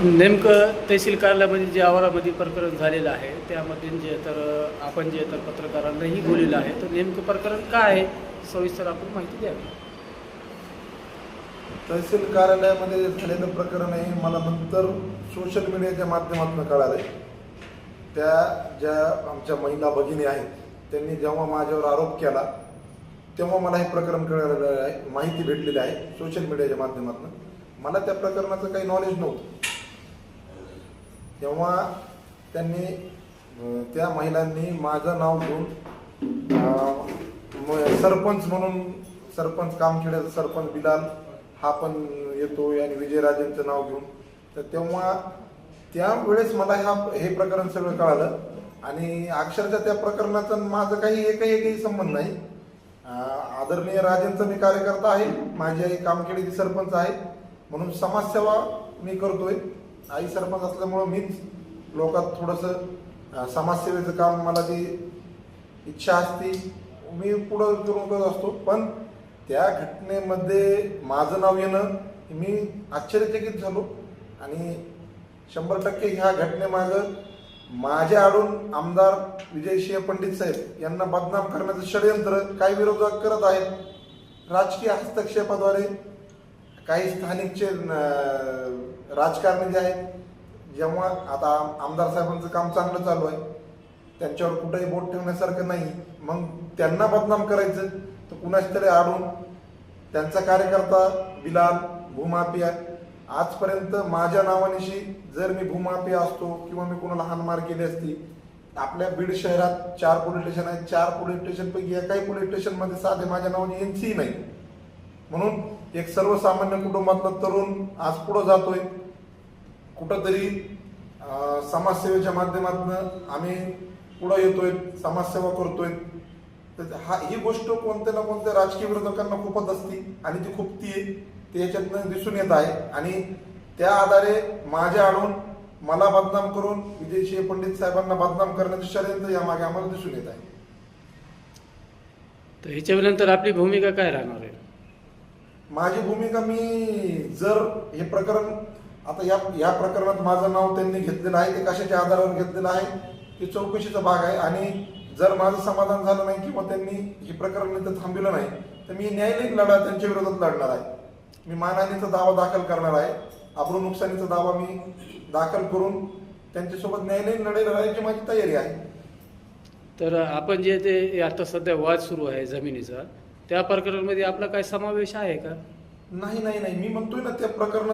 नेमकं तहसील कार्यालयामध्ये जे आवारामध्ये प्रकरण झालेलं आहे त्यामध्ये जे तर आपण जे तर पत्रकारांनाही बोललेलं आहे, तर नेमकं प्रकरण काय आहे सविस्तर आपण माहिती द्यावी. तहसील कार्यालयामध्ये झालेलं प्रकरण आहे मला नंतर सोशल मीडियाच्या माध्यमातून कळालं. त्या ज्या आमच्या महिला भगिनी आहेत त्यांनी जेव्हा माझ्यावर आरोप केला तेव्हा मला हे प्रकरण कळलेलं आहे, माहिती भेटलेली आहे सोशल मीडियाच्या माध्यमातून. मला त्या प्रकरणाचं काही नॉलेज नव्हतं. तेव्हा त्यांनी त्या महिलांनी माझं नाव घेऊन सरपंच म्हणून, सरपंच कामखेड्याचा सरपंच बिलाल हा पण येतो आणि विजयराजेंचं नाव घेऊन, तर तेव्हा त्यावेळेस मला हे प्रकरण सगळं कळालं. आणि अक्षरशः त्या प्रकरणाचा माझं काही एकही संबंध नाही. आदरणीय राजेंचा मी कार्यकर्ता आहे, माझी आई कामखेडीची सरपंच आहे म्हणून समाजसेवा मी करतोय. आई सरपंच असल्यामुळं मीच लोकात थोडंसं समाजसेवेचं काम, मला जी इच्छा असते मी पुढं करून करत असतो. पण त्या घटनेमध्ये माझं नाव येणं मी आश्चर्यचकित झालो. आणि 100% ह्या घटनेमागं माझ्या आडून आमदार विजयसिंह पंडित साहेब यांना बदनाम करण्याचं षडयंत्र काही विरोधक करत आहेत. राजकीय हस्तक्षेपाद्वारे काही स्थानिकचे राजकारणी जे आहेत, जेव्हा आता आमदार साहेबांचं काम चांगलं चालू आहे, त्यांच्यावर कुठेही बोट ठेवण्यासारखं नाही, मग त्यांना बदनाम करायचं तर कुणाच तरी आडून. त्यांचा कार्यकर्ता बिलाल भूमाफिया, आजपर्यंत माझ्या नावानिशी जर मी भूमाफिया असतो किंवा मी कोणाला हाणमार केली असती, आपल्या बीड शहरात 4 पोलीस स्टेशन आहेत, 4 पोलीस स्टेशनपैकी एकाही पोलीस स्टेशनमध्ये साधे माझ्या नावाने एनसी नाही. म्हणून एक सर्वसामान्य कुटुंबातला तरुण आज पुढे जातोय, कुठंतरी समाजसेवेच्या माध्यमातून आम्ही पुढे येतोय, समाजसेवा करतोय. तर ही गोष्ट कोणत्या ना कोणत्या राजकीय विरोधकांना खूपच असती आणि ती खूपती ते याच्यातनं दिसून येत आहे. आणि त्या आधारे माझ्या आडून मला बदनाम करून विजयसिंह पंडित साहेबांना बदनाम करण्याचं षडयंत्र यामागे आम्हाला दिसून येत आहे. तर ह्याच्यानंतर आपली भूमिका काय राहणार आहे? माझी भूमिका, मी जर हे प्रकरण आता या प्रकरणात माझं नाव त्यांनी घेतलेलं आहे, ते कशाच्या आधारावर घेतलेलं आहे ते चौकशीचा भाग आहे. आणि जर माझं समाधान झालं नाही किंवा त्यांनी हे प्रकरण इथं थांबवलं नाही तर मी न्यायालयीन लढा त्यांच्या विरोधात लढणार आहे. मी मानहानीचा दावा दाखल करणार आहे, अब्रू नुकसानीचा दावा मी दाखल करून त्यांच्यासोबत न्यायालयीन लढाई लढायची माझी तयारी आहे. तर आपण जे ते आता सध्या वाद सुरू आहे जमिनीचा, त्या प्रकरणामध्ये आपला काय समावेश आहे का? नाही, मी म्हणतोय ना त्या प्रकरणात